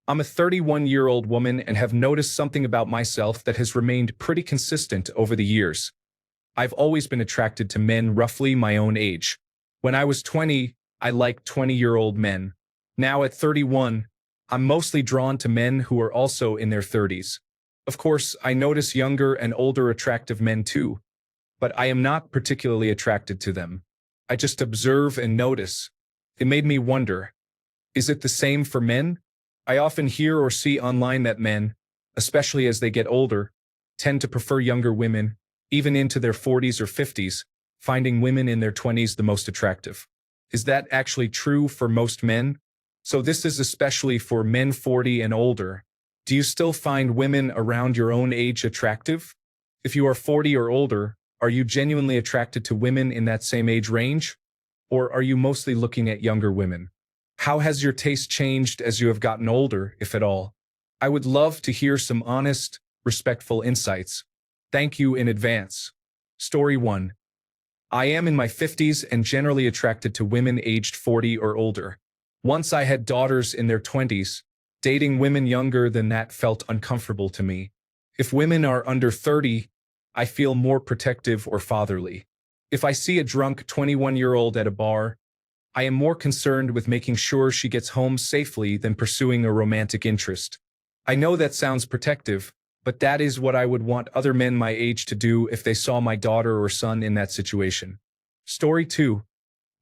I'm a 31-year-old woman and have noticed something about myself that has remained pretty consistent over the years. I've always been attracted to men roughly my own age. When I was 20, I liked 20-year-old men. Now at 31, I'm mostly drawn to men who are also in their 30s. Of course, I notice younger and older attractive men too, but I am not particularly attracted to them. I just observe and notice. It made me wonder, is it the same for men? I often hear or see online that men, especially as they get older, tend to prefer younger women, even into their 40s or 50s, finding women in their 20s the most attractive. Is that actually true for most men? So this is especially for men 40 and older. Do you still find women around your own age attractive? If you are 40 or older, are you genuinely attracted to women in that same age range? Or are you mostly looking at younger women? How has your taste changed as you have gotten older, if at all? I would love to hear some honest, respectful insights. Thank you in advance. Story 1. I am in my 50s and generally attracted to women aged 40 or older. Once I had daughters in their 20s, dating women younger than that felt uncomfortable to me. If women are under 30, I feel more protective or fatherly. If I see a drunk 21-year-old at a bar, I am more concerned with making sure she gets home safely than pursuing a romantic interest. I know that sounds protective, but that is what I would want other men my age to do if they saw my daughter or son in that situation. Story 2.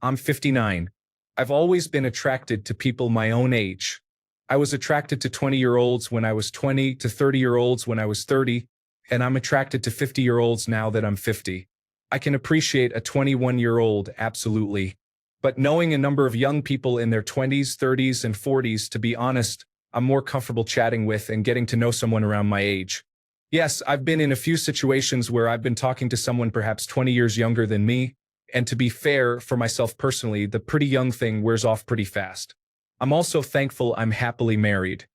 I'm 59. I've always been attracted to people my own age. I was attracted to 20-year-olds when I was 20, to 30-year-olds when I was 30, and I'm attracted to 50-year-olds now that I'm 50. I can appreciate a 21-year-old, absolutely. But knowing a number of young people in their 20s, 30s, and 40s, to be honest, I'm more comfortable chatting with and getting to know someone around my age. Yes, I've been in a few situations where I've been talking to someone perhaps 20 years younger than me, and to be fair, for myself personally, the pretty young thing wears off pretty fast. I'm also thankful I'm happily married.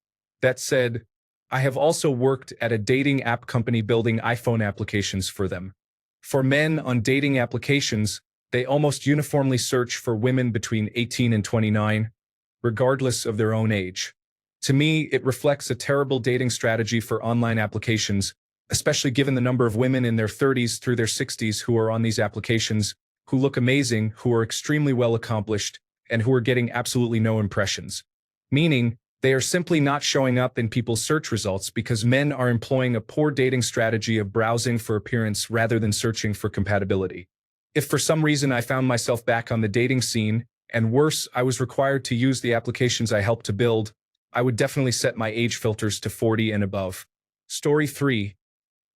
That said, I have also worked at a dating app company building iPhone applications for them. For men on dating applications, they almost uniformly search for women between 18 and 29, regardless of their own age. To me, it reflects a terrible dating strategy for online applications, especially given the number of women in their 30s through their 60s who are on these applications, who look amazing, who are extremely well accomplished, and who are getting absolutely no impressions. Meaning, they are simply not showing up in people's search results because men are employing a poor dating strategy of browsing for appearance rather than searching for compatibility. If for some reason I found myself back on the dating scene, and worse, I was required to use the applications I helped to build, I would definitely set my age filters to 40 and above. Story 3.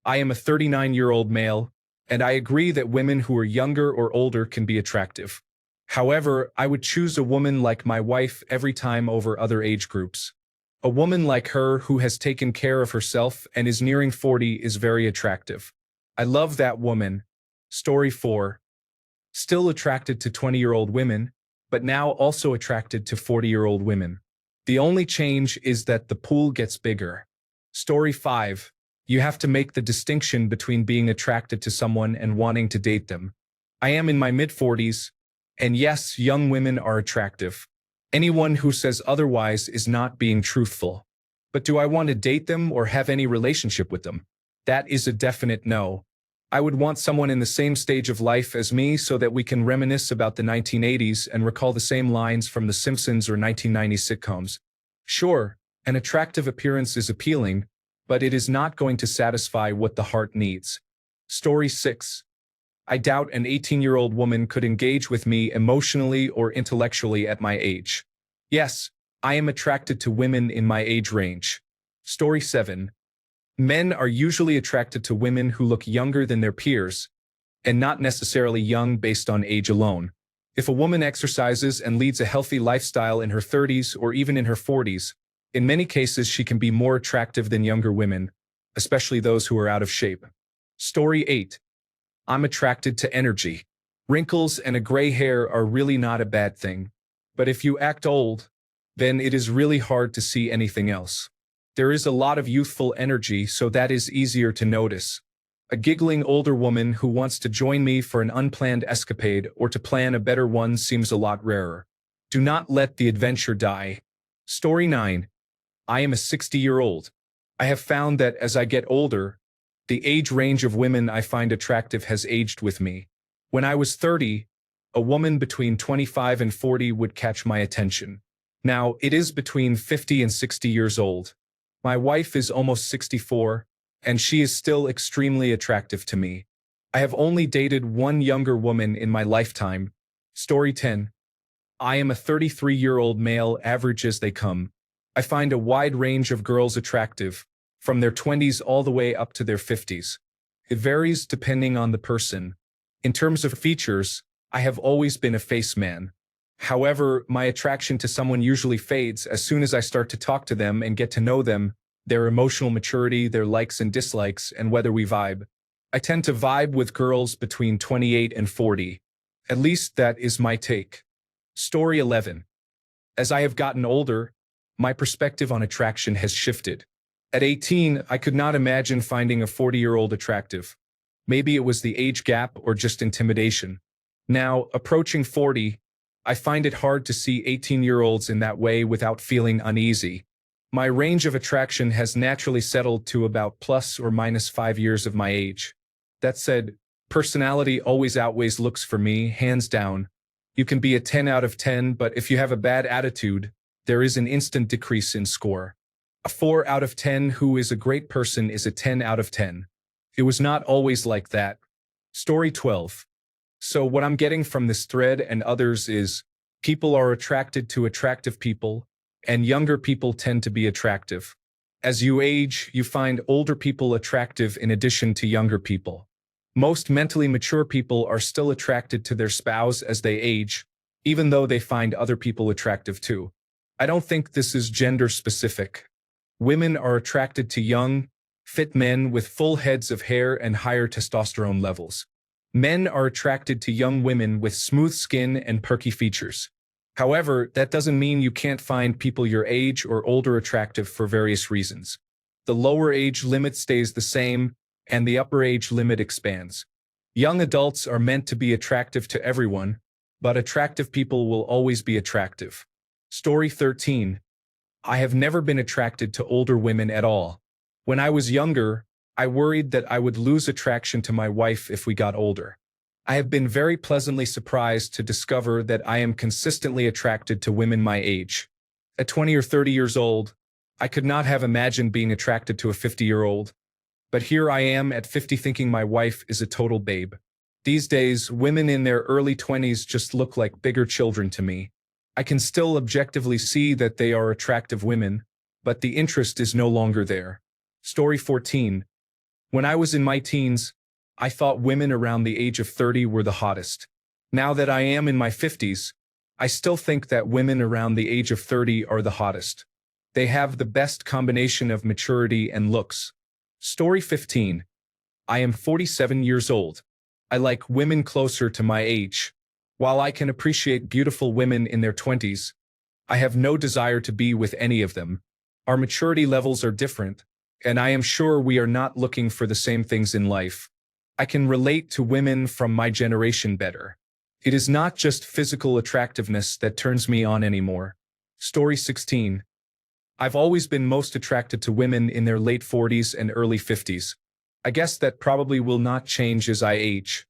I am a 39-year-old male, and I agree that women who are younger or older can be attractive. However, I would choose a woman like my wife every time over other age groups. A woman like her who has taken care of herself and is nearing 40 is very attractive. I love that woman. Story 4. Still attracted to 20-year-old women, but now also attracted to 40-year-old women. The only change is that the pool gets bigger. Story 5. You have to make the distinction between being attracted to someone and wanting to date them. I am in my mid-40s, and yes, young women are attractive. Anyone who says otherwise is not being truthful. But do I want to date them or have any relationship with them? That is a definite no. I would want someone in the same stage of life as me so that we can reminisce about the 1980s and recall the same lines from The Simpsons or 1990s sitcoms. Sure, an attractive appearance is appealing, but it is not going to satisfy what the heart needs. Story 6. I doubt an 18-year-old woman could engage with me emotionally or intellectually at my age. Yes, I am attracted to women in my age range. Story 7. Men are usually attracted to women who look younger than their peers, and not necessarily young based on age alone. If a woman exercises and leads a healthy lifestyle in her 30s or even in her 40s, in many cases she can be more attractive than younger women, especially those who are out of shape. Story 8. I'm attracted to energy. Wrinkles and a gray hair are really not a bad thing, but if you act old, then it is really hard to see anything else. There is a lot of youthful energy, so that is easier to notice. A giggling older woman who wants to join me for an unplanned escapade or to plan a better one seems a lot rarer. Do not let the adventure die. Story 9. I am a 60-year-old. I have found that as I get older, the age range of women I find attractive has aged with me. When I was 30, a woman between 25 and 40 would catch my attention. Now, it is between 50 and 60 years old. My wife is almost 64, and she is still extremely attractive to me. I have only dated one younger woman in my lifetime. Story 10. I am a 33-year-old male, average as they come. I find a wide range of girls attractive, from their 20s all the way up to their 50s. It varies depending on the person. In terms of features, I have always been a face man. However, my attraction to someone usually fades as soon as I start to talk to them and get to know them, their emotional maturity, their likes and dislikes, and whether we vibe. I tend to vibe with girls between 28 and 40. At least that is my take. Story 11. As I have gotten older, my perspective on attraction has shifted. At 18, I could not imagine finding a 40-year-old attractive. Maybe it was the age gap or just intimidation. Now, approaching 40, I find it hard to see 18-year-olds in that way without feeling uneasy. My range of attraction has naturally settled to about plus or minus 5 years of my age. That said, personality always outweighs looks for me, hands down. You can be a 10 out of 10, but if you have a bad attitude, there is an instant decrease in score. A 4 out of 10 who is a great person is a 10 out of 10. It was not always like that. Story 12. So what I'm getting from this thread and others is, people are attracted to attractive people, and younger people tend to be attractive. As you age, you find older people attractive in addition to younger people. Most mentally mature people are still attracted to their spouse as they age, even though they find other people attractive too. I don't think this is gender specific. Women are attracted to young, fit men with full heads of hair and higher testosterone levels. Men are attracted to young women with smooth skin and perky features. However, that doesn't mean you can't find people your age or older attractive for various reasons. The lower age limit stays the same, and the upper age limit expands. Young adults are meant to be attractive to everyone, but attractive people will always be attractive. Story 13. I have never been attracted to older women at all. When I was younger, I worried that I would lose attraction to my wife if we got older. I have been very pleasantly surprised to discover that I am consistently attracted to women my age. At 20 or 30 years old, I could not have imagined being attracted to a 50-year-old. But here I am at 50 thinking my wife is a total babe. These days, women in their early 20s just look like bigger children to me. I can still objectively see that they are attractive women, but the interest is no longer there. Story 14. When I was in my teens, I thought women around the age of 30 were the hottest. Now that I am in my 50s, I still think that women around the age of 30 are the hottest. They have the best combination of maturity and looks. Story 15. I am 47 years old. I like women closer to my age. While I can appreciate beautiful women in their 20s, I have no desire to be with any of them. Our maturity levels are different, and I am sure we are not looking for the same things in life. I can relate to women from my generation better. It is not just physical attractiveness that turns me on anymore. Story 16. I've always been most attracted to women in their late 40s and early 50s. I guess that probably will not change as I age.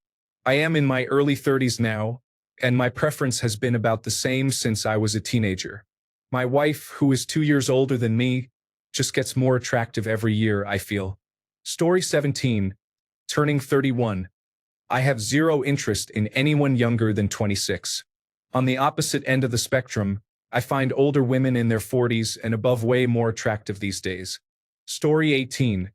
I am in my early 30s now, and my preference has been about the same since I was a teenager. My wife, who is 2 years older than me, just gets more attractive every year, I feel. Story 17. Turning 31. I have zero interest in anyone younger than 26. On the opposite end of the spectrum, I find older women in their 40s and above way more attractive these days. Story 18.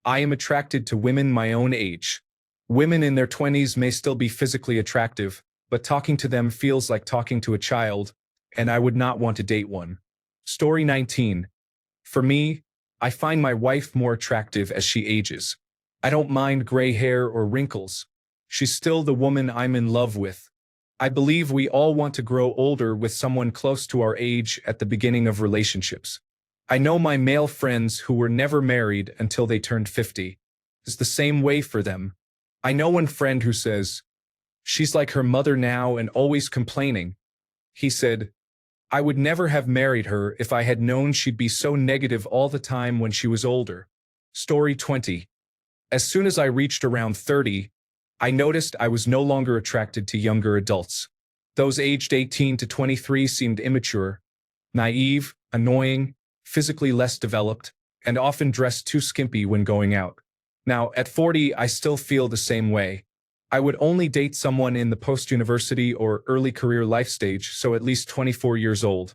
I am attracted to women my own age. Women in their 20s may still be physically attractive, but talking to them feels like talking to a child, and I would not want to date one. Story 19. For me, I find my wife more attractive as she ages. I don't mind gray hair or wrinkles. She's still the woman I'm in love with. I believe we all want to grow older with someone close to our age at the beginning of relationships. I know my male friends who were never married until they turned 50. It's the same way for them. I know one friend who says, "She's like her mother now and always complaining." He said, I would never have married her if I had known she'd be so negative all the time when she was older. Story 20. As soon as I reached around 30, I noticed I was no longer attracted to younger adults. Those aged 18 to 23 seemed immature, naive, annoying, physically less developed, and often dressed too skimpy when going out. Now, at 40, I still feel the same way. I would only date someone in the post-university or early career life stage, so at least 24 years old.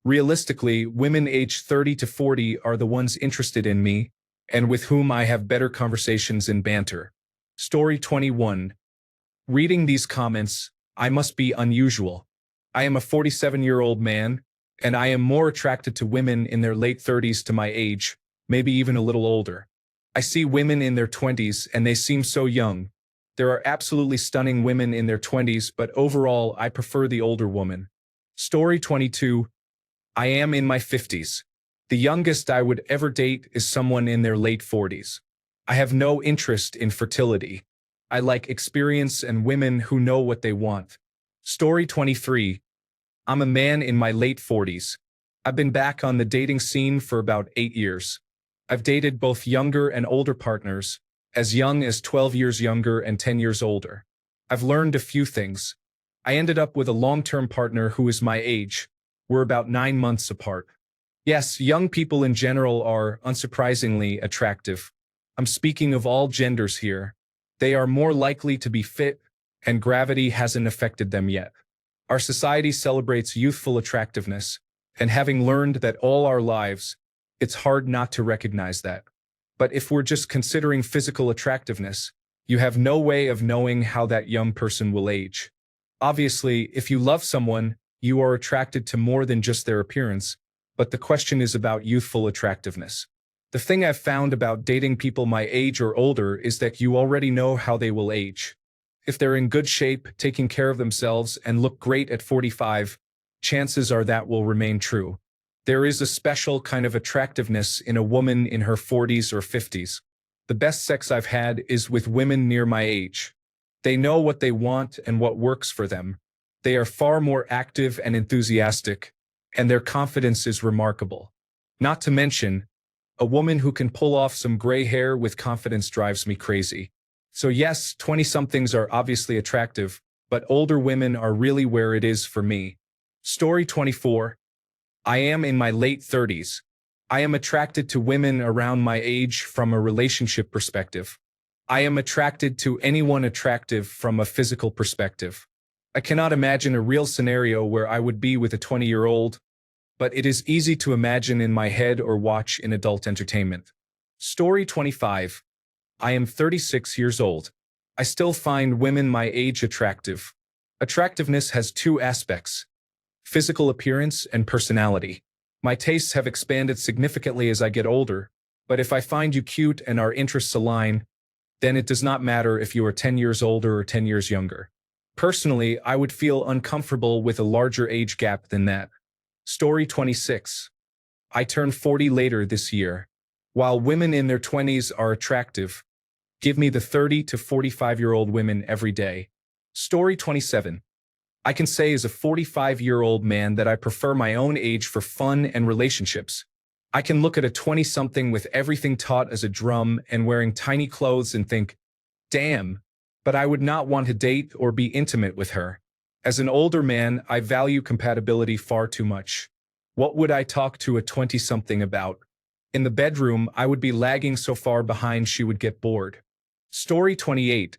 Realistically, women aged 30 to 40 are the ones interested in me, and with whom I have better conversations and banter. Story 21. Reading these comments, I must be unusual. I am a 47-year-old man, and I am more attracted to women in their late 30s to my age, maybe even a little older. I see women in their 20s and they seem so young. There are absolutely stunning women in their 20s, but overall, I prefer the older woman. Story 22. I am in my 50s. The youngest I would ever date is someone in their late 40s. I have no interest in fertility. I like experience and women who know what they want. Story 23. I'm a man in my late 40s. I've been back on the dating scene for about 8 years. I've dated both younger and older partners, as young as 12 years younger and 10 years older. I've learned a few things. I ended up with a long-term partner who is my age. We're about 9 months apart. Yes, young people in general are, unsurprisingly, attractive. I'm speaking of all genders here. They are more likely to be fit, and gravity hasn't affected them yet. Our society celebrates youthful attractiveness, and having learned that all our lives, it's hard not to recognize that. But if we're just considering physical attractiveness, you have no way of knowing how that young person will age. Obviously, if you love someone, you are attracted to more than just their appearance, but the question is about youthful attractiveness. The thing I've found about dating people my age or older is that you already know how they will age. If they're in good shape, taking care of themselves, and look great at 45, chances are that will remain true. There is a special kind of attractiveness in a woman in her 40s or 50s. The best sex I've had is with women near my age. They know what they want and what works for them. They are far more active and enthusiastic, and their confidence is remarkable. Not to mention, a woman who can pull off some gray hair with confidence drives me crazy. So yes, 20-somethings are obviously attractive, but older women are really where it is for me. Story 24. I am in my late 30s. I am attracted to women around my age from a relationship perspective. I am attracted to anyone attractive from a physical perspective. I cannot imagine a real scenario where I would be with a 20-year-old, but it is easy to imagine in my head or watch in adult entertainment. Story 25. I am 36 years old. I still find women my age attractive. Attractiveness has two aspects: physical appearance and personality. My tastes have expanded significantly as I get older, but if I find you cute and our interests align, then it does not matter if you are 10 years older or 10 years younger. Personally, I would feel uncomfortable with a larger age gap than that. Story 26. I turn 40 later this year. While women in their 20s are attractive, give me the 30 to 45-year-old women every day. Story 27. I can say as a 45-year-old man that I prefer my own age for fun and relationships. I can look at a 20-something with everything taut as a drum and wearing tiny clothes and think, damn, but I would not want to date or be intimate with her. As an older man, I value compatibility far too much. What would I talk to a 20-something about? In the bedroom, I would be lagging so far behind she would get bored. Story 28.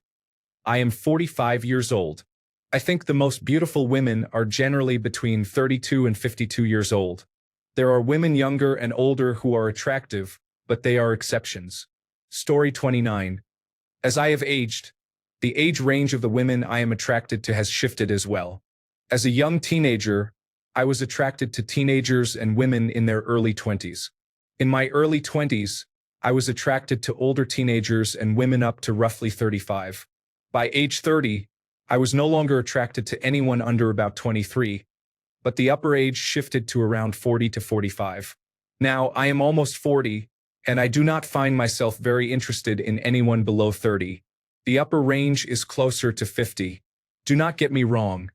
I am 45 years old. I think the most beautiful women are generally between 32 and 52 years old. There are women younger and older who are attractive, but they are exceptions. Story 29. As I have aged, the age range of the women I am attracted to has shifted as well. As a young teenager, I was attracted to teenagers and women in their early 20s. In my early 20s, I was attracted to older teenagers and women up to roughly 35. By age 30, I was no longer attracted to anyone under about 23, but the upper age shifted to around 40 to 45. Now, I am almost 40, and I do not find myself very interested in anyone below 30. The upper range is closer to 50. Do not get me wrong.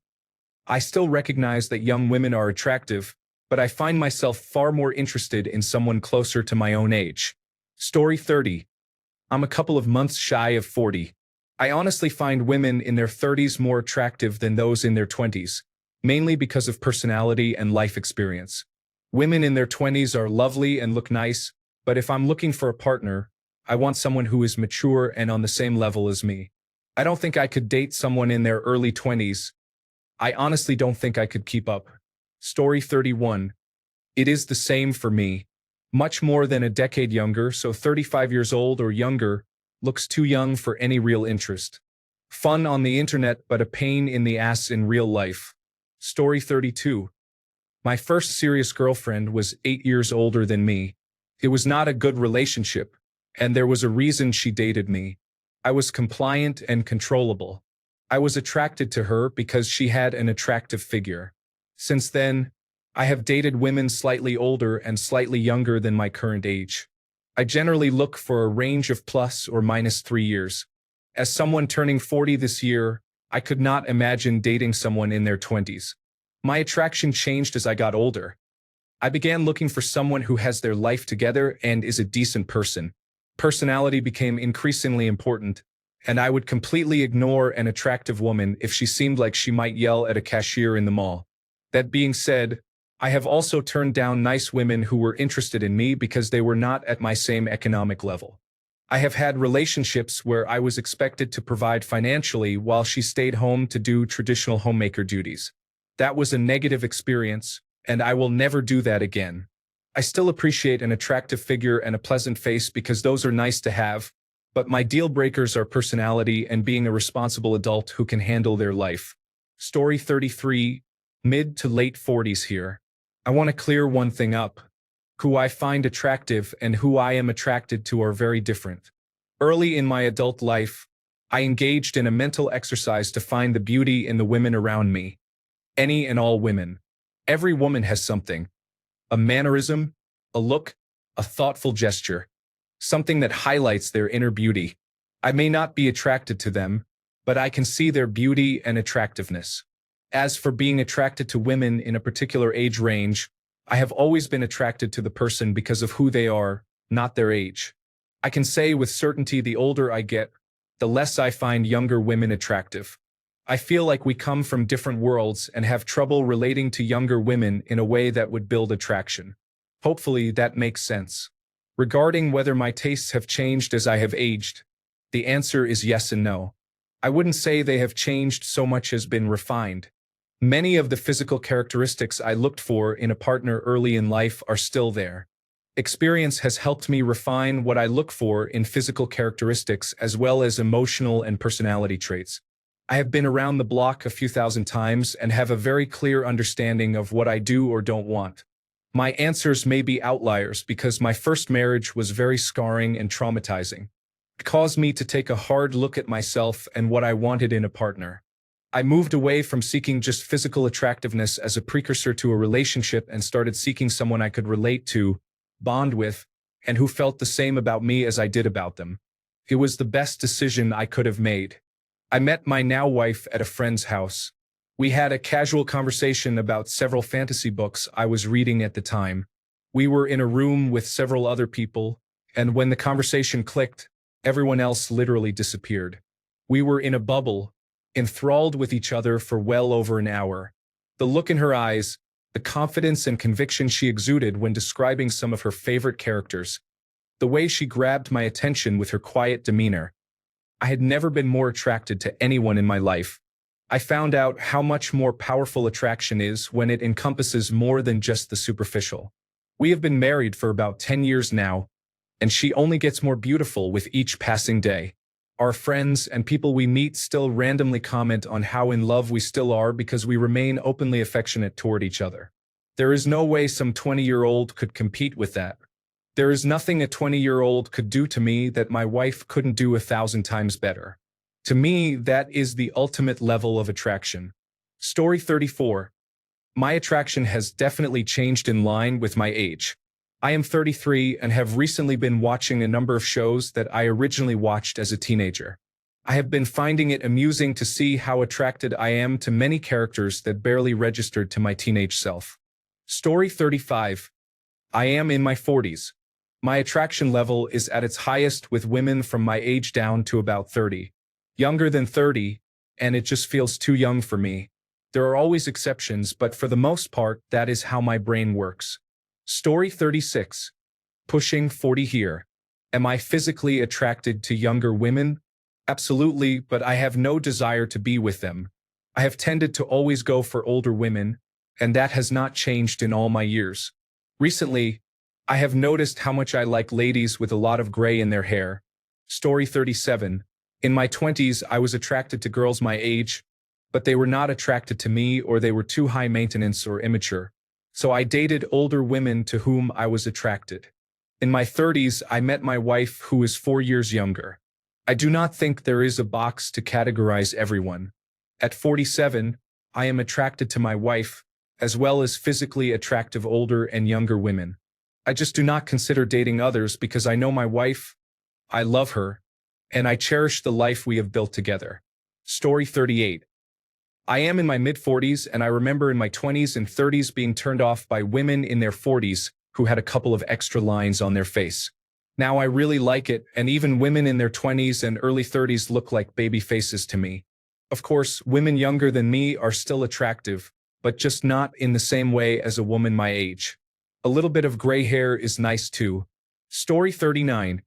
I still recognize that young women are attractive, but I find myself far more interested in someone closer to my own age. Story 30. I'm a couple of months shy of 40. I honestly find women in their 30s more attractive than those in their 20s, mainly because of personality and life experience. Women in their 20s are lovely and look nice, but if I'm looking for a partner, I want someone who is mature and on the same level as me. I don't think I could date someone in their early 20s. I honestly don't think I could keep up. Story 31. It is the same for me. Much more than a decade younger, so 35 years old or younger looks too young for any real interest. Fun on the internet, but a pain in the ass in real life. Story 32. My first serious girlfriend was 8 years older than me. It was not a good relationship, and there was a reason she dated me. I was compliant and controllable. I was attracted to her because she had an attractive figure. Since then, I have dated women slightly older and slightly younger than my current age. I generally look for a range of plus or minus 3 years. As someone turning 40 this year, I could not imagine dating someone in their 20s. My attraction changed as I got older. I began looking for someone who has their life together and is a decent person. Personality became increasingly important, and I would completely ignore an attractive woman if she seemed like she might yell at a cashier in the mall. That being said, I have also turned down nice women who were interested in me because they were not at my same economic level. I have had relationships where I was expected to provide financially while she stayed home to do traditional homemaker duties. That was a negative experience, and I will never do that again. I still appreciate an attractive figure and a pleasant face because those are nice to have, but my deal breakers are personality and being a responsible adult who can handle their life. Story 33, mid to late 40s here. I want to clear one thing up. Who I find attractive and who I am attracted to are very different. Early in my adult life, I engaged in a mental exercise to find the beauty in the women around me. Any and all women. Every woman has something. A mannerism, a look, a thoughtful gesture. Something that highlights their inner beauty. I may not be attracted to them, but I can see their beauty and attractiveness. As for being attracted to women in a particular age range, I have always been attracted to the person because of who they are, not their age. I can say with certainty the older I get, the less I find younger women attractive. I feel like we come from different worlds and have trouble relating to younger women in a way that would build attraction. Hopefully that makes sense. Regarding whether my tastes have changed as I have aged, the answer is yes and no. I wouldn't say they have changed so much as been refined. Many of the physical characteristics I looked for in a partner early in life are still there. Experience has helped me refine what I look for in physical characteristics as well as emotional and personality traits. I have been around the block a few thousand times and have a very clear understanding of what I do or don't want. My answers may be outliers because my first marriage was very scarring and traumatizing. It caused me to take a hard look at myself and what I wanted in a partner. I moved away from seeking just physical attractiveness as a precursor to a relationship and started seeking someone I could relate to, bond with, and who felt the same about me as I did about them. It was the best decision I could have made. I met my now wife at a friend's house. We had a casual conversation about several fantasy books I was reading at the time. We were in a room with several other people, and when the conversation clicked, everyone else literally disappeared. We were in a bubble, enthralled with each other for well over an hour. The look in her eyes, the confidence and conviction she exuded when describing some of her favorite characters, the way she grabbed my attention with her quiet demeanor. I had never been more attracted to anyone in my life. I found out how much more powerful attraction is when it encompasses more than just the superficial. We have been married for about 10 years now, and she only gets more beautiful with each passing day. Our friends and people we meet still randomly comment on how in love we still are because we remain openly affectionate toward each other. There is no way some 20-year-old could compete with that. There is nothing a 20-year-old could do to me that my wife couldn't do 1,000 times better. To me, that is the ultimate level of attraction. Story 34. My attraction has definitely changed in line with my age. I am 33 and have recently been watching a number of shows that I originally watched as a teenager. I have been finding it amusing to see how attracted I am to many characters that barely registered to my teenage self. Story 35. I am in my 40s. My attraction level is at its highest with women from my age down to about 30. Younger than 30, and it just feels too young for me. There are always exceptions, but for the most part, that is how my brain works. Story 36. Pushing 40 here. Am I physically attracted to younger women? Absolutely, but I have no desire to be with them. I have tended to always go for older women, and that has not changed in all my years. Recently, I have noticed how much I like ladies with a lot of gray in their hair. Story 37. In my 20s, I was attracted to girls my age, but they were not attracted to me or they were too high maintenance or immature. So I dated older women to whom I was attracted. In my 30s, I met my wife who is 4 years younger. I do not think there is a box to categorize everyone. At 47, I am attracted to my wife, as well as physically attractive older and younger women. I just do not consider dating others because I know my wife, I love her, and I cherish the life we have built together. Story 38. I am in my mid-40s, and I remember in my 20s and 30s being turned off by women in their 40s who had a couple of extra lines on their face. Now I really like it, and even women in their 20s and early 30s look like baby faces to me. Of course, women younger than me are still attractive, but just not in the same way as a woman my age. A little bit of gray hair is nice too. Story 39.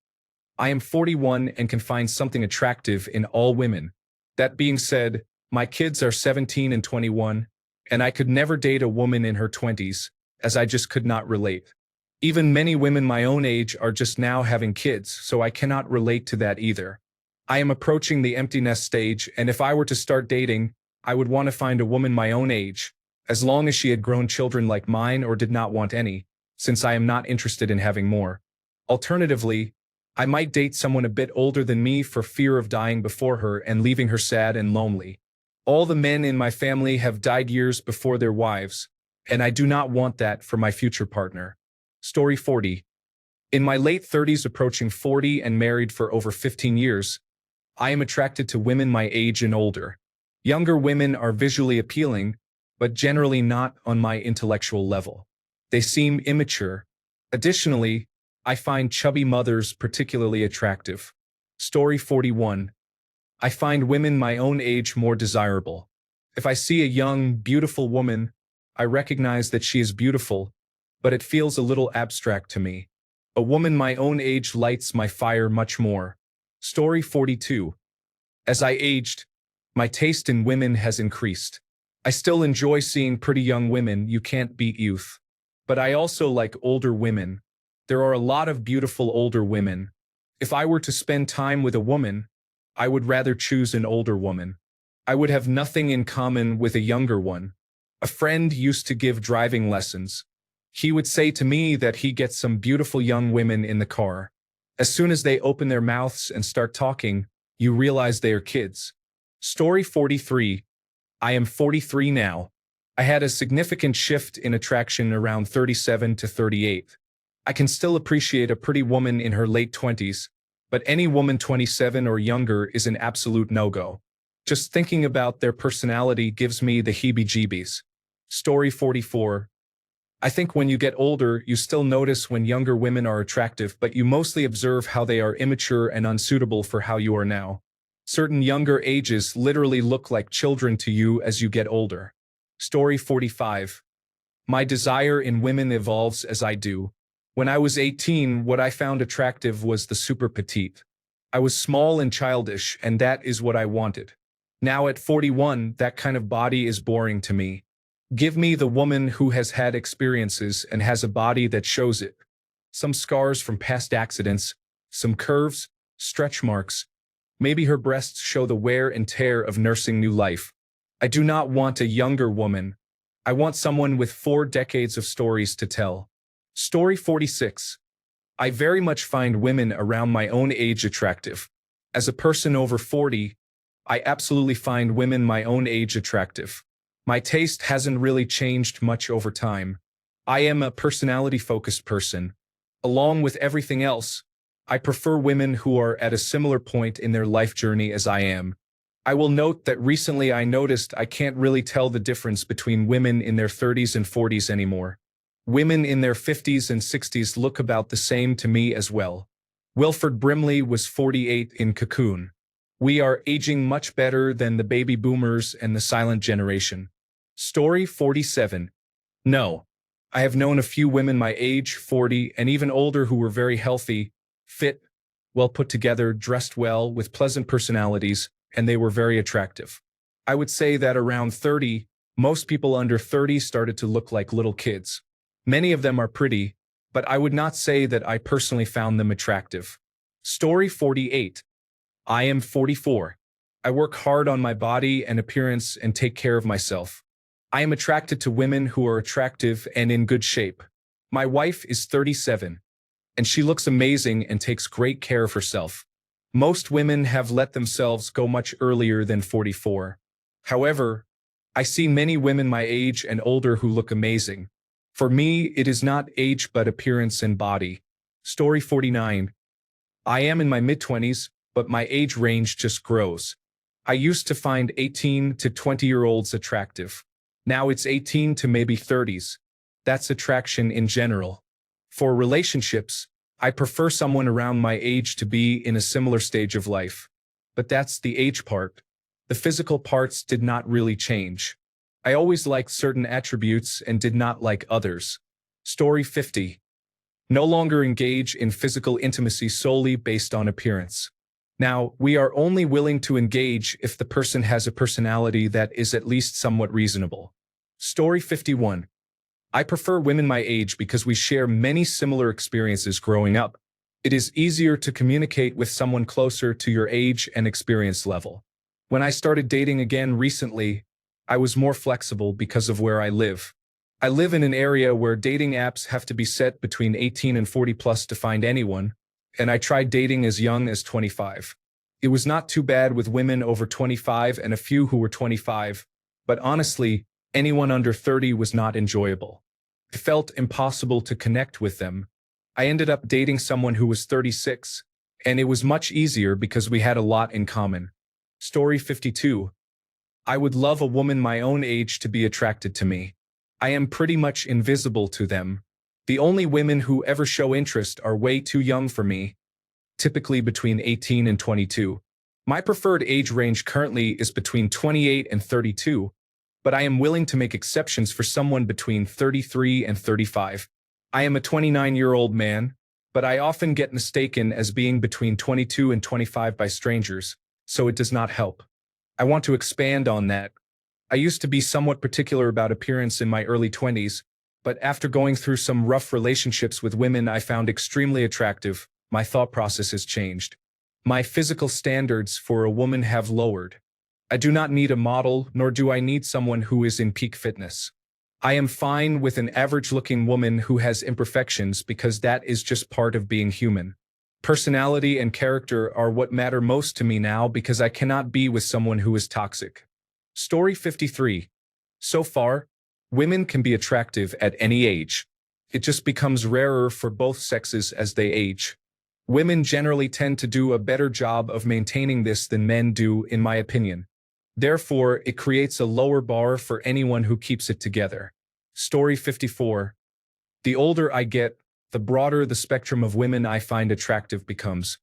I am 41 and can find something attractive in all women. That being said, my kids are 17 and 21, and I could never date a woman in her 20s, as I just could not relate. Even many women my own age are just now having kids, so I cannot relate to that either. I am approaching the empty nest stage, and if I were to start dating, I would want to find a woman my own age, as long as she had grown children like mine or did not want any, since I am not interested in having more. Alternatively, I might date someone a bit older than me for fear of dying before her and leaving her sad and lonely. All the men in my family have died years before their wives, and I do not want that for my future partner. Story 40. In my late 30s, approaching 40 and married for over 15 years, I am attracted to women my age and older. Younger women are visually appealing, but generally not on my intellectual level. They seem immature. Additionally, I find chubby mothers particularly attractive. Story 41. I find women my own age more desirable. If I see a young, beautiful woman, I recognize that she is beautiful, but it feels a little abstract to me. A woman my own age lights my fire much more. Story 42. As I aged, my taste in women has increased. I still enjoy seeing pretty young women, you can't beat youth. But I also like older women. There are a lot of beautiful older women. If I were to spend time with a woman, I would rather choose an older woman. I would have nothing in common with a younger one. A friend used to give driving lessons. He would say to me that he gets some beautiful young women in the car. As soon as they open their mouths and start talking, you realize they are kids. Story 43. I am 43 now. I had a significant shift in attraction around 37 to 38. I can still appreciate a pretty woman in her late 20s, but any woman 27 or younger is an absolute no-go. Just thinking about their personality gives me the heebie-jeebies. Story 44. I think when you get older, you still notice when younger women are attractive, but you mostly observe how they are immature and unsuitable for how you are now. Certain younger ages literally look like children to you as you get older. Story 45. My desire in women evolves as I do. When I was 18, what I found attractive was the super petite. I was small and childish, and that is what I wanted. Now at 41, that kind of body is boring to me. Give me the woman who has had experiences and has a body that shows it. Some scars from past accidents, some curves, stretch marks. Maybe her breasts show the wear and tear of nursing new life. I do not want a younger woman. I want someone with 4 decades of stories to tell. Story 46. I very much find women around my own age attractive. As a person over 40, I absolutely find women my own age attractive. My taste hasn't really changed much over time. I am a personality-focused person. Along with everything else, I prefer women who are at a similar point in their life journey as I am. I will note that recently I noticed I can't really tell the difference between women in their 30s and 40s anymore. Women in their 50s and 60s look about the same to me as well. Wilford Brimley was 48 in Cocoon. We are aging much better than the baby boomers and the silent generation. Story 47. No. I have known a few women my age, 40, and even older who were very healthy, fit, well put together, dressed well, with pleasant personalities, and they were very attractive. I would say that around 30, most people under 30 started to look like little kids. Many of them are pretty, but I would not say that I personally found them attractive. Story 48. I am 44. I work hard on my body and appearance and take care of myself. I am attracted to women who are attractive and in good shape. My wife is 37, and she looks amazing and takes great care of herself. Most women have let themselves go much earlier than 44. However, I see many women my age and older who look amazing. For me, it is not age but appearance and body. Story 49. I am in my mid-20s, but my age range just grows. I used to find 18 to 20-year-olds attractive. Now it's 18 to maybe 30s. That's attraction in general. For relationships, I prefer someone around my age to be in a similar stage of life. But that's the age part. The physical parts did not really change. I always liked certain attributes and did not like others. Story 50. No longer engage in physical intimacy solely based on appearance. Now, we are only willing to engage if the person has a personality that is at least somewhat reasonable. Story 51. I prefer women my age because we share many similar experiences growing up. It is easier to communicate with someone closer to your age and experience level. When I started dating again recently, I was more flexible because of where I live. I live in an area where dating apps have to be set between 18 and 40 plus to find anyone, and I tried dating as young as 25. It was not too bad with women over 25 and a few who were 25, but honestly, anyone under 30 was not enjoyable. It felt impossible to connect with them. I ended up dating someone who was 36, and it was much easier because we had a lot in common. Story 52. I would love a woman my own age to be attracted to me. I am pretty much invisible to them. The only women who ever show interest are way too young for me, typically between 18 and 22. My preferred age range currently is between 28 and 32, but I am willing to make exceptions for someone between 33 and 35. I am a 29-year-old man, but I often get mistaken as being between 22 and 25 by strangers, so it does not help. I want to expand on that. I used to be somewhat particular about appearance in my early 20s, but after going through some rough relationships with women I found extremely attractive, my thought process has changed. My physical standards for a woman have lowered. I do not need a model, nor do I need someone who is in peak fitness. I am fine with an average-looking woman who has imperfections because that is just part of being human. Personality and character are what matter most to me now because I cannot be with someone who is toxic. Story 53. So far, women can be attractive at any age. It just becomes rarer for both sexes as they age. Women generally tend to do a better job of maintaining this than men do, in my opinion. Therefore, it creates a lower bar for anyone who keeps it together. Story 54. The older I get, the broader the spectrum of women I find attractive becomes.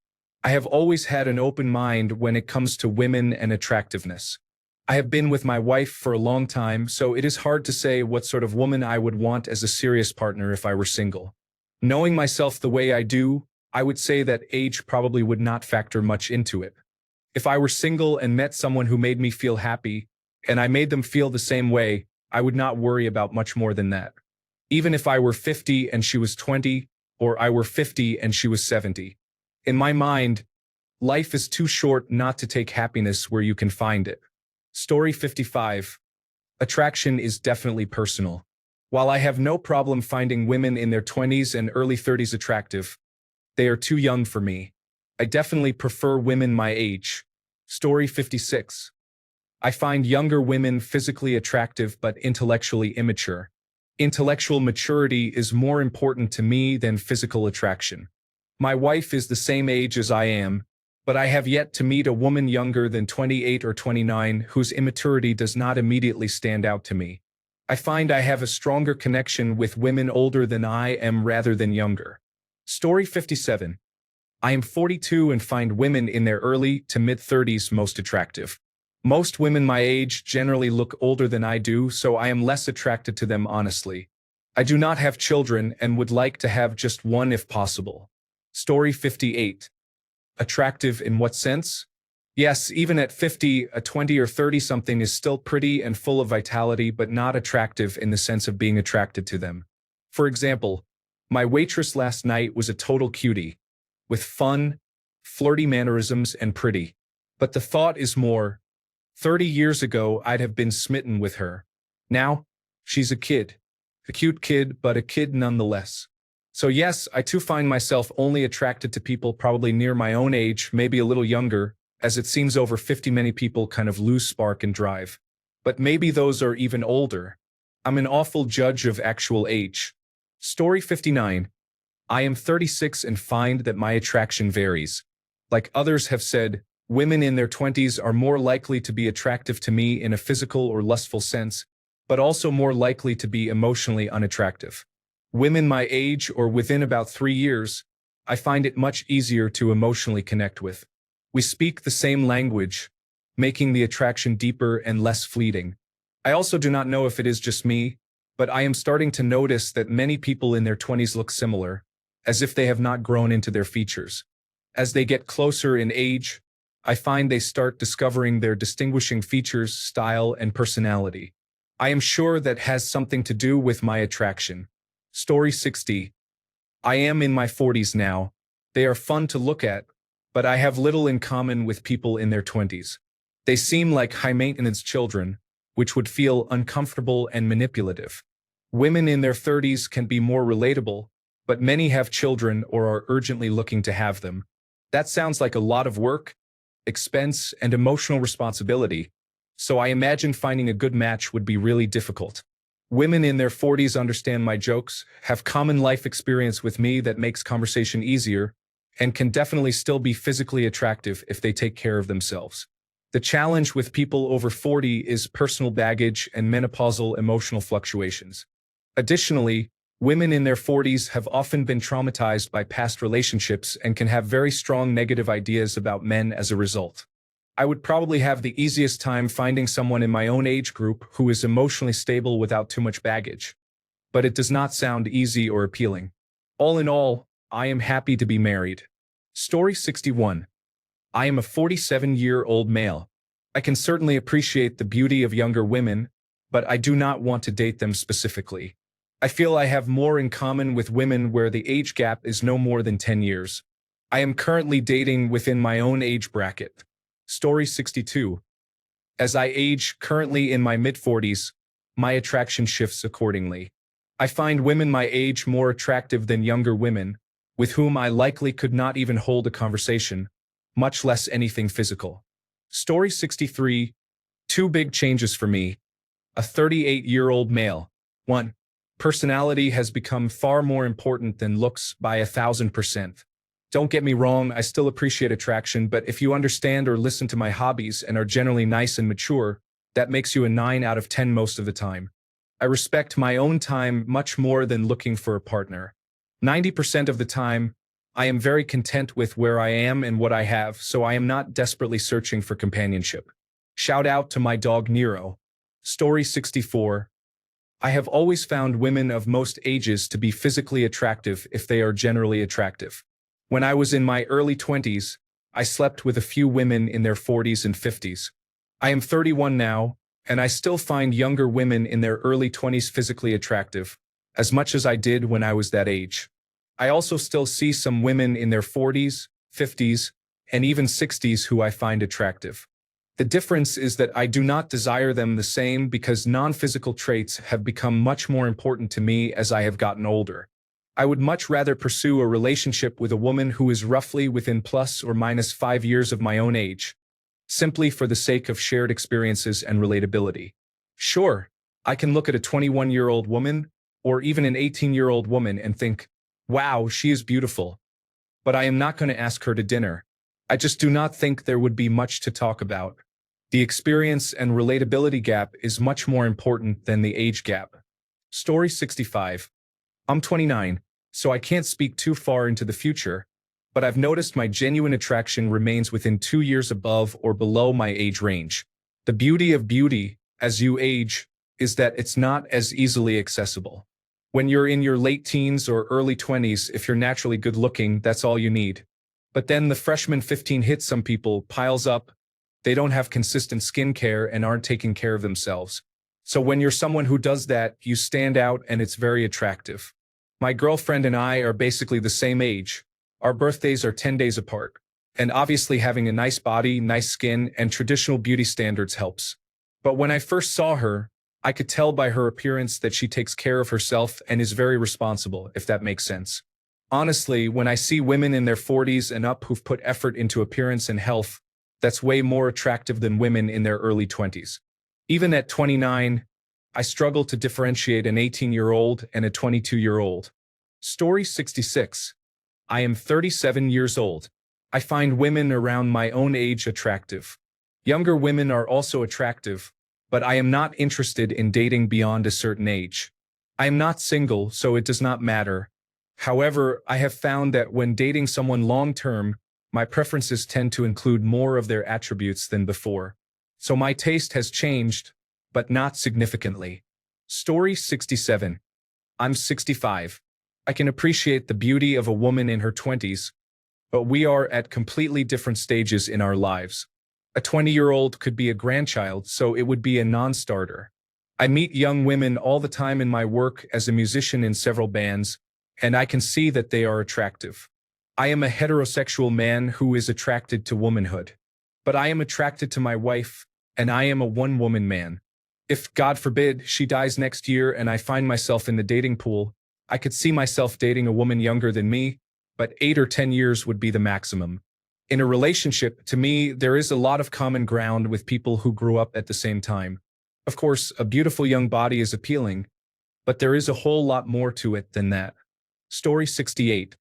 I have always had an open mind when it comes to women and attractiveness. I have been with my wife for a long time, so it is hard to say what sort of woman I would want as a serious partner if I were single. Knowing myself the way I do, I would say that age probably would not factor much into it. If I were single and met someone who made me feel happy, and I made them feel the same way, I would not worry about much more than that. Even if I were 50 and she was 20, or I were 50 and she was 70. In my mind, life is too short not to take happiness where you can find it. Story 55. Attraction is definitely personal. While I have no problem finding women in their 20s and early 30s attractive, they are too young for me. I definitely prefer women my age. Story 56. I find younger women physically attractive but intellectually immature. Intellectual maturity is more important to me than physical attraction. My wife is the same age as I am, but I have yet to meet a woman younger than 28 or 29 whose immaturity does not immediately stand out to me. I find I have a stronger connection with women older than I am rather than younger. Story 57. I am 42 and find women in their early to mid-30s most attractive. Most women my age generally look older than I do, so I am less attracted to them honestly. I do not have children and would like to have just one if possible. Story 58. Attractive in what sense? Yes, even at 50, a 20 or 30-something is still pretty and full of vitality, but not attractive in the sense of being attracted to them. For example, my waitress last night was a total cutie, with fun, flirty mannerisms and pretty. But the thought is more, 30 years ago I'd have been smitten with her. Now, she's a kid. A cute kid, but a kid nonetheless. So yes, I too find myself only attracted to people probably near my own age, maybe a little younger, as it seems over 50 many people kind of lose spark and drive. But maybe those are even older. I'm an awful judge of actual age. Story 59. I am 36 and find that my attraction varies. Like others have said, women in their 20s are more likely to be attractive to me in a physical or lustful sense, but also more likely to be emotionally unattractive. Women my age or within about 3 years, I find it much easier to emotionally connect with. We speak the same language, making the attraction deeper and less fleeting. I also do not know if it is just me, but I am starting to notice that many people in their 20s look similar, as if they have not grown into their features. As they get closer in age, I find they start discovering their distinguishing features, style, and personality. I am sure that has something to do with my attraction. Story 60. I am in my 40s now. They are fun to look at, but I have little in common with people in their 20s. They seem like high-maintenance children, which would feel uncomfortable and manipulative. Women in their 30s can be more relatable, but many have children or are urgently looking to have them. That sounds like a lot of work, expense, and emotional responsibility, so I imagine finding a good match would be really difficult. Women in their 40s understand my jokes, have common life experience with me that makes conversation easier, and can definitely still be physically attractive if they take care of themselves. The challenge with people over 40 is personal baggage and menopausal emotional fluctuations. Additionally, women in their 40s have often been traumatized by past relationships and can have very strong negative ideas about men as a result. I would probably have the easiest time finding someone in my own age group who is emotionally stable without too much baggage. But it does not sound easy or appealing. All in all, I am happy to be married. Story 61. I am a 47-year-old male. I can certainly appreciate the beauty of younger women, but I do not want to date them specifically. I feel I have more in common with women where the age gap is no more than 10 years. I am currently dating within my own age bracket. Story 62. As I age, currently in my mid-40s, my attraction shifts accordingly. I find women my age more attractive than younger women, with whom I likely could not even hold a conversation, much less anything physical. Story 63. 2 big changes for me. A 38-year-old male. 1. Personality has become far more important than looks by 1,000%. Don't get me wrong, I still appreciate attraction, but if you understand or listen to my hobbies and are generally nice and mature, that makes you a 9 out of 10 most of the time. I respect my own time much more than looking for a partner. 90% of the time, I am very content with where I am and what I have, so I am not desperately searching for companionship. Shout out to my dog Nero. Story 64. I have always found women of most ages to be physically attractive if they are generally attractive. When I was in my early 20s, I slept with a few women in their 40s and 50s. I am 31 now, and I still find younger women in their early 20s physically attractive, as much as I did when I was that age. I also still see some women in their 40s, 50s, and even 60s who I find attractive. The difference is that I do not desire them the same because non-physical traits have become much more important to me as I have gotten older. I would much rather pursue a relationship with a woman who is roughly within plus or minus 5 years of my own age, simply for the sake of shared experiences and relatability. Sure, I can look at a 21-year-old woman or even an 18-year-old woman and think, wow, she is beautiful. but I am not going to ask her to dinner. I just do not think there would be much to talk about. The experience and relatability gap is much more important than the age gap. Story 65. I'm 29, so I can't speak too far into the future, but I've noticed my genuine attraction remains within 2 years above or below my age range. The beauty of beauty, as you age, is that it's not as easily accessible. When you're in your late teens or early 20s, if you're naturally good looking, that's all you need. But then the freshman 15 hits some people, piles up, they don't have consistent skincare and aren't taking care of themselves. So when you're someone who does that, you stand out and it's very attractive. My girlfriend and I are basically the same age. Our birthdays are 10 days apart. And obviously having a nice body, nice skin, and traditional beauty standards helps. But when I first saw her, I could tell by her appearance that she takes care of herself and is very responsible, if that makes sense. Honestly, when I see women in their 40s and up who've put effort into appearance and health, that's way more attractive than women in their early 20s. Even at 29, I struggle to differentiate an 18-year-old and a 22-year-old. Story 66. I am 37 years old. I find women around my own age attractive. Younger women are also attractive, but I am not interested in dating beyond a certain age. I am not single, so it does not matter. However, I have found that when dating someone long-term, my preferences tend to include more of their attributes than before. So my taste has changed, but not significantly. Story 67. I'm 65. I can appreciate the beauty of a woman in her 20s, but we are at completely different stages in our lives. A 20-year-old could be a grandchild, so it would be a non-starter. I meet young women all the time in my work as a musician in several bands, and I can see that they are attractive. I am a heterosexual man who is attracted to womanhood. But I am attracted to my wife, and I am a one-woman man. If, God forbid, she dies next year and I find myself in the dating pool, I could see myself dating a woman younger than me, but 8 or 10 years would be the maximum. In a relationship, to me, there is a lot of common ground with people who grew up at the same time. Of course, a beautiful young body is appealing, but there is a whole lot more to it than that. Story 68.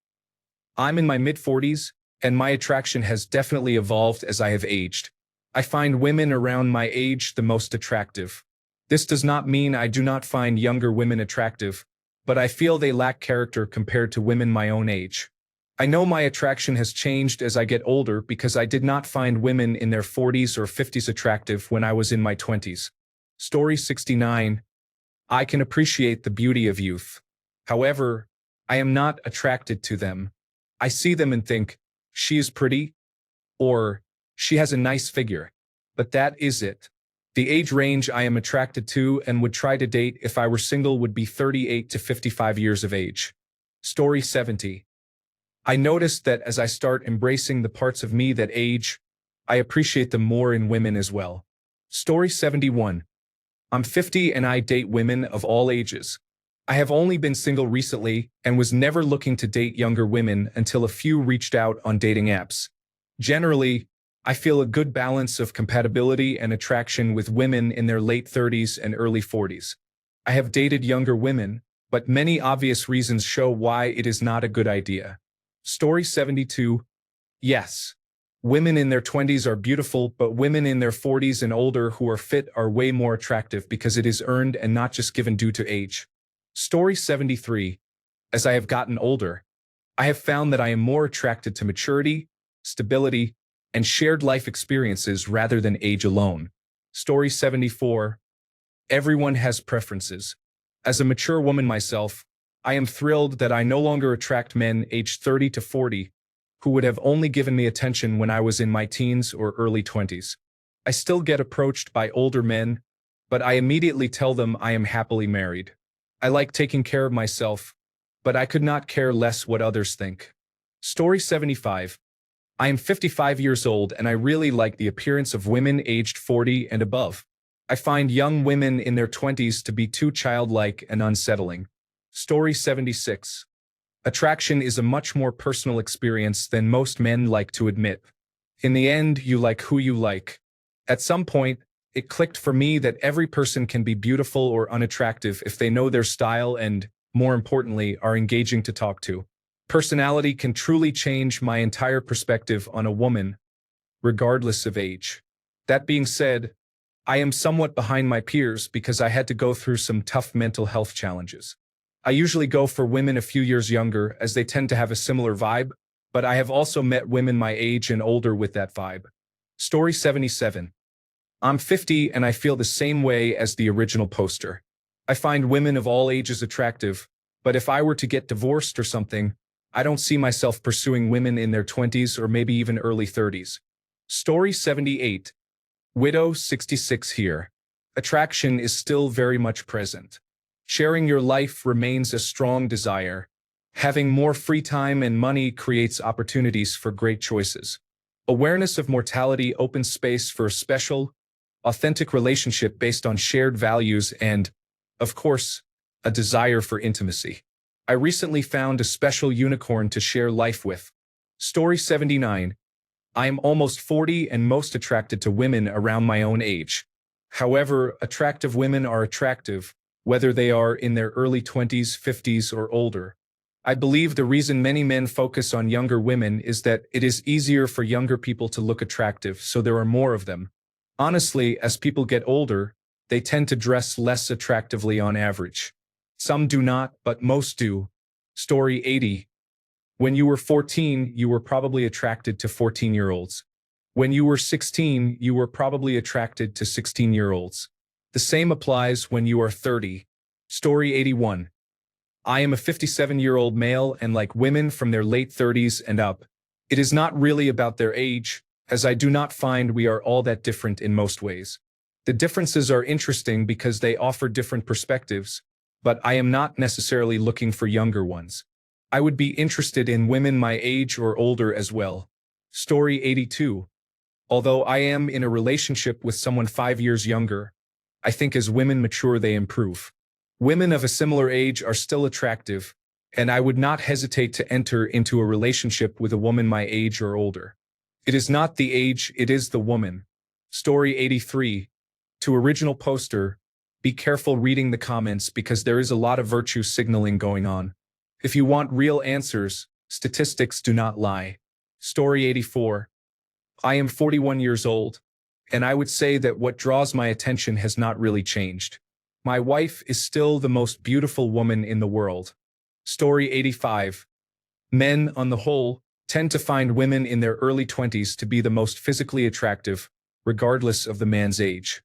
I'm in my mid-40s, and my attraction has definitely evolved as I have aged. I find women around my age the most attractive. This does not mean I do not find younger women attractive, but I feel they lack character compared to women my own age. I know my attraction has changed as I get older because I did not find women in their 40s or 50s attractive when I was in my 20s. Story 69. I can appreciate the beauty of youth. However, I am not attracted to them. I see them and think, she is pretty, or she has a nice figure. But that is it. The age range I am attracted to and would try to date if I were single would be 38 to 55 years of age. Story 70. I noticed that as I start embracing the parts of me that age, I appreciate them more in women as well. Story 71. I'm 50 and I date women of all ages. I have only been single recently and was never looking to date younger women until a few reached out on dating apps. Generally, I feel a good balance of compatibility and attraction with women in their late 30s and early 40s. I have dated younger women, but many obvious reasons show why it is not a good idea. Story 72. Yes. Women in their 20s are beautiful, but women in their 40s and older who are fit are way more attractive because it is earned and not just given due to age. Story 73. As I have gotten older, I have found that I am more attracted to maturity, stability, and shared life experiences rather than age alone. Story 74. Everyone has preferences. As a mature woman myself, I am thrilled that I no longer attract men aged 30 to 40 who would have only given me attention when I was in my teens or early 20s. I still get approached by older men, but I immediately tell them I am happily married. I like taking care of myself, but I could not care less what others think. Story 75. I am 55 years old and I really like the appearance of women aged 40 and above. I find young women in their 20s to be too childlike and unsettling. Story 76. Attraction is a much more personal experience than most men like to admit. In the end, you like who you like. At some point, it clicked for me that every person can be beautiful or unattractive if they know their style and, more importantly, are engaging to talk to. Personality can truly change my entire perspective on a woman, regardless of age. That being said, I am somewhat behind my peers because I had to go through some tough mental health challenges. I usually go for women a few years younger as they tend to have a similar vibe, but I have also met women my age and older with that vibe. Story 77. I'm 50 and I feel the same way as the original poster. I find women of all ages attractive, but if I were to get divorced or something, I don't see myself pursuing women in their 20s or maybe even early 30s. Story 78. Widow 66 here. Attraction is still very much present. Sharing your life remains a strong desire. Having more free time and money creates opportunities for great choices. Awareness of mortality opens space for a special, authentic relationship based on shared values and, of course, a desire for intimacy. I recently found a special unicorn to share life with. Story 79. I am almost 40 and most attracted to women around my own age. However, attractive women are attractive, whether they are in their early 20s, 50s, or older. I believe the reason many men focus on younger women is that it is easier for younger people to look attractive, so there are more of them. Honestly, as people get older, they tend to dress less attractively on average. Some do not, but most do. Story 80. When you were 14, you were probably attracted to 14-year-olds. When you were 16, you were probably attracted to 16-year-olds. The same applies when you are 30. Story 81. I am a 57-year-old male and like women from their late 30s and up. It is not really about their age, as I do not find we are all that different in most ways. The differences are interesting because they offer different perspectives, but I am not necessarily looking for younger ones. I would be interested in women my age or older as well. Story 82. Although I am in a relationship with someone 5 years younger, I think as women mature they improve. Women of a similar age are still attractive, and I would not hesitate to enter into a relationship with a woman my age or older. It is not the age, it is the woman. Story 83. To original poster, be careful reading the comments because there is a lot of virtue signaling going on. If you want real answers, statistics do not lie. Story 84. I am 41 years old, and I would say that what draws my attention has not really changed. My wife is still the most beautiful woman in the world. Story 85. Men, on the whole, tend to find women in their early 20s to be the most physically attractive, regardless of the man's age.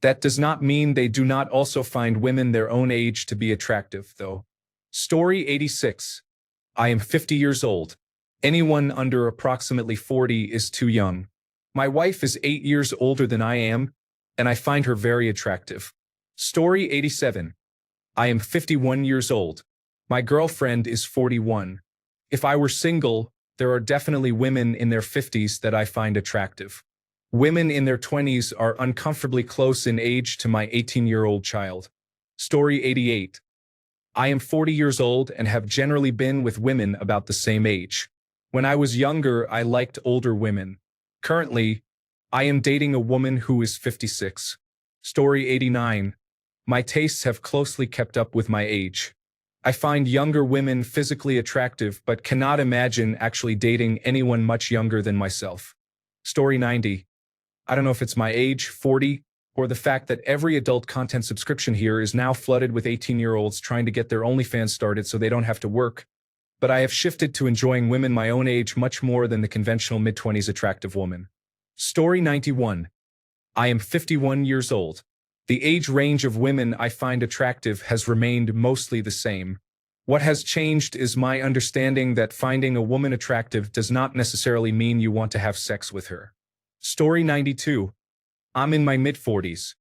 That does not mean they do not also find women their own age to be attractive, though. Story 86. I am 50 years old. Anyone under approximately 40 is too young. My wife is 8 years older than I am, and I find her very attractive. Story 87. I am 51 years old. My girlfriend is 41. If I were single, there are definitely women in their 50s that I find attractive. Women in their 20s are uncomfortably close in age to my 18-year-old child. Story 88. I am 40 years old and have generally been with women about the same age. When I was younger, I liked older women. Currently, I am dating a woman who is 56. Story 89. My tastes have closely kept up with my age. I find younger women physically attractive but cannot imagine actually dating anyone much younger than myself. Story 90. I don't know if it's my age, 40, or the fact that every adult content subscription here is now flooded with 18-year-olds trying to get their OnlyFans started so they don't have to work, but I have shifted to enjoying women my own age much more than the conventional mid-20s attractive woman. Story 91. I am 51 years old. The age range of women I find attractive has remained mostly the same. What has changed is my understanding that finding a woman attractive does not necessarily mean you want to have sex with her. Story 92. I'm in my mid-40s.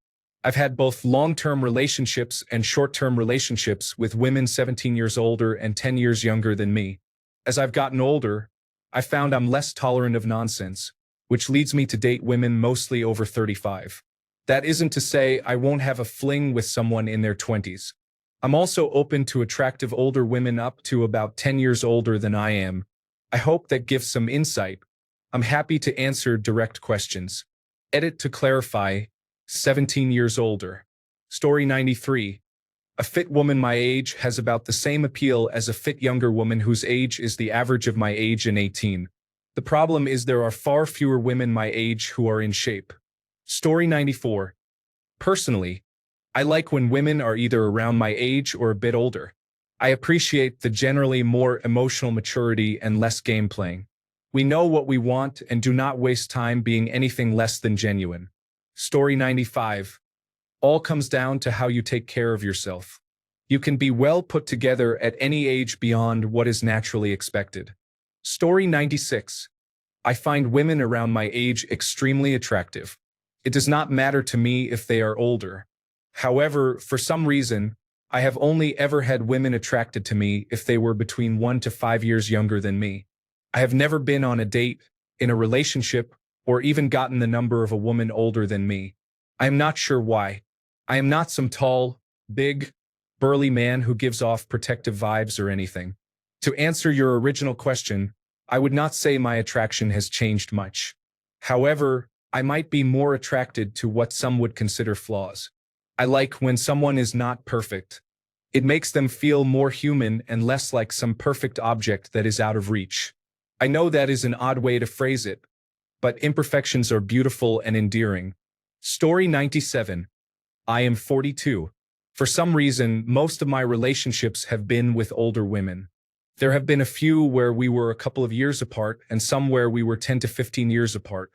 I've had both long-term relationships and short-term relationships with women 17 years older and 10 years younger than me. As I've gotten older, I found I'm less tolerant of nonsense, which leads me to date women mostly over 35. That isn't to say I won't have a fling with someone in their 20s. I'm also open to attractive older women up to about 10 years older than I am. I hope that gives some insight. I'm happy to answer direct questions. Edit to clarify, 17 years older. Story 93. A fit woman my age has about the same appeal as a fit younger woman whose age is the average of my age and 18. The problem is there are far fewer women my age who are in shape. Story 94. Personally, I like when women are either around my age or a bit older. I appreciate the generally more emotional maturity and less game playing. We know what we want and do not waste time being anything less than genuine. Story 95. All comes down to how you take care of yourself. You can be well put together at any age beyond what is naturally expected. Story 96. I find women around my age extremely attractive. It does not matter to me if they are older. However, for some reason, I have only ever had women attracted to me if they were between 1 to 5 years younger than me. I have never been on a date, in a relationship, or even gotten the number of a woman older than me. I am not sure why. I am not some tall, big, burly man who gives off protective vibes or anything. To answer your original question, I would not say my attraction has changed much. However, I might be more attracted to what some would consider flaws. I like when someone is not perfect. It makes them feel more human and less like some perfect object that is out of reach. I know that is an odd way to phrase it, but imperfections are beautiful and endearing. Story 97. I am 42. For some reason, most of my relationships have been with older women. There have been a few where we were a couple of years apart and some where we were 10 to 15 years apart.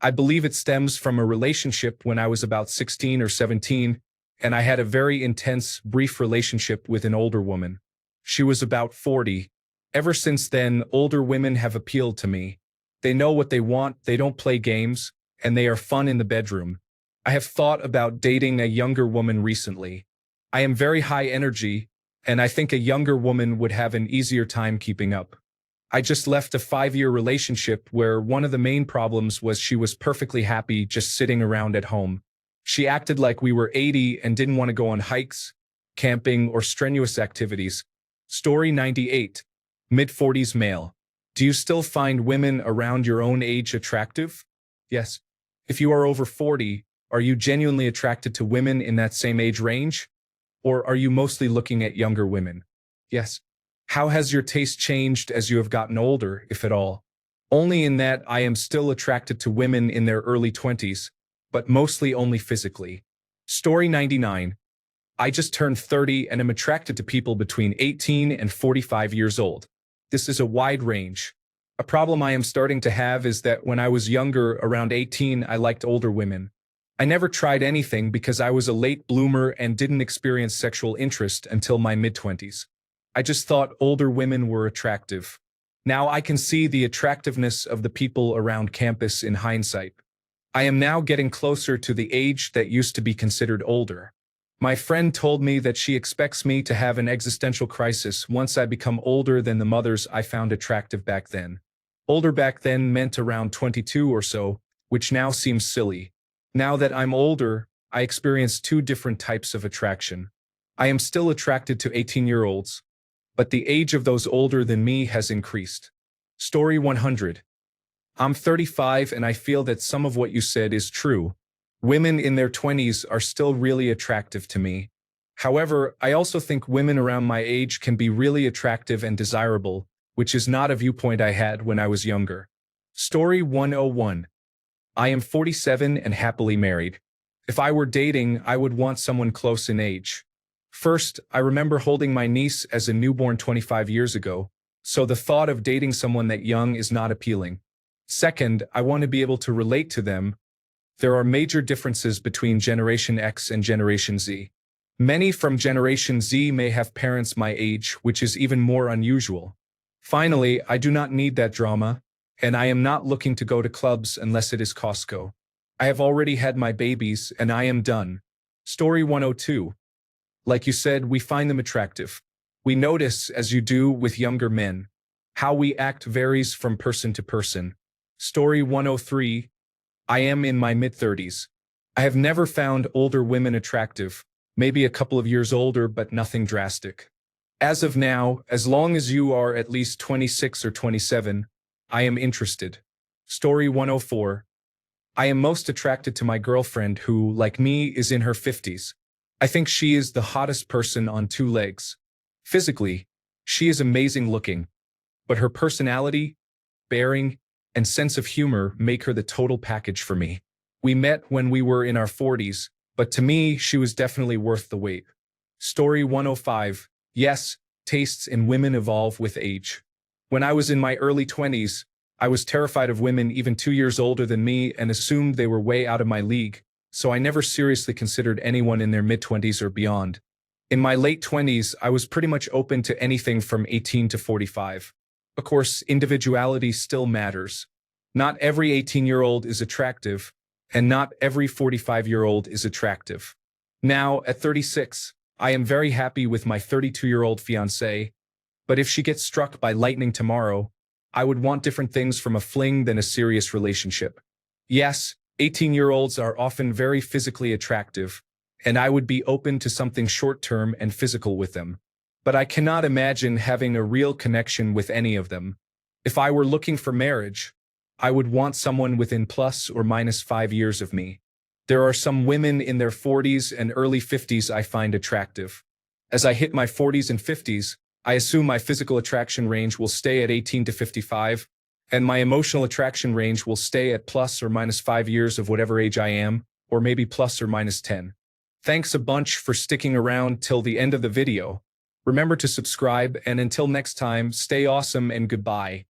I believe it stems from a relationship when I was about 16 or 17, and I had a very intense, brief relationship with an older woman. She was about 40. Ever since then, older women have appealed to me. They know what they want, they don't play games, and they are fun in the bedroom. I have thought about dating a younger woman recently. I am very high energy, and I think a younger woman would have an easier time keeping up. I just left a 5-year relationship where one of the main problems was she was perfectly happy just sitting around at home. She acted like we were 80 and didn't want to go on hikes, camping, or strenuous activities. Story 98. Mid-40s male. Do you still find women around your own age attractive? Yes. If you are over 40, are you genuinely attracted to women in that same age range? Or are you mostly looking at younger women? Yes. How has your taste changed as you have gotten older, if at all? Only in that I am still attracted to women in their early 20s, but mostly only physically. Story 99. I just turned 30 and am attracted to people between 18 and 45 years old. This is a wide range. A problem I am starting to have is that when I was younger, around 18, I liked older women. I never tried anything because I was a late bloomer and didn't experience sexual interest until my mid-20s. I just thought older women were attractive. Now I can see the attractiveness of the people around campus in hindsight. I am now getting closer to the age that used to be considered older. My friend told me that she expects me to have an existential crisis once I become older than the mothers I found attractive back then. Older back then meant around 22 or so, which now seems silly. Now that I'm older, I experience two different types of attraction. I am still attracted to 18-year-olds, but the age of those older than me has increased. Story 100. I'm 35 and I feel that some of what you said is true. Women in their 20s are still really attractive to me. However, I also think women around my age can be really attractive and desirable, which is not a viewpoint I had when I was younger. Story 101. I am 47 and happily married. If I were dating, I would want someone close in age. First, I remember holding my niece as a newborn 25 years ago, so the thought of dating someone that young is not appealing. Second, I want to be able to relate to them. There are major differences between Generation X and Generation Z. Many from Generation Z may have parents my age, which is even more unusual. Finally, I do not need that drama, and I am not looking to go to clubs unless it is Costco. I have already had my babies, and I am done. Story 102. Like you said, we find them attractive. We notice, as you do with younger men. How we act varies from person to person. Story 103. I am in my mid-30s. I have never found older women attractive, maybe a couple of years older, but nothing drastic. As of now, as long as you are at least 26 or 27, I am interested. Story 104. I am most attracted to my girlfriend who, like me, is in her 50s. I think she is the hottest person on two legs. Physically, she is amazing looking, but her personality, bearing, and sense of humor make her the total package for me. We met when we were in our 40s, but to me, she was definitely worth the wait. Story 105. Yes, tastes in women evolve with age. When I was in my early 20s, I was terrified of women even 2 years older than me and assumed they were way out of my league, so I never seriously considered anyone in their mid-20s or beyond. In my late 20s, I was pretty much open to anything from 18 to 45. Of course, individuality still matters. Not every 18-year-old is attractive, and not every 45-year-old is attractive. Now, at 36, I am very happy with my 32-year-old fiancée, but if she gets struck by lightning tomorrow, I would want different things from a fling than a serious relationship. Yes, 18-year-olds are often very physically attractive, and I would be open to something short-term and physical with them. But I cannot imagine having a real connection with any of them. If I were looking for marriage, I would want someone within plus or minus 5 years of me. There are some women in their 40s and early 50s I find attractive. As I hit my 40s and 50s, I assume my physical attraction range will stay at 18 to 55, and my emotional attraction range will stay at plus or minus 5 years of whatever age I am, or maybe plus or minus 10. Thanks a bunch for sticking around till the end of the video. Remember to subscribe, and until next time, stay awesome and goodbye.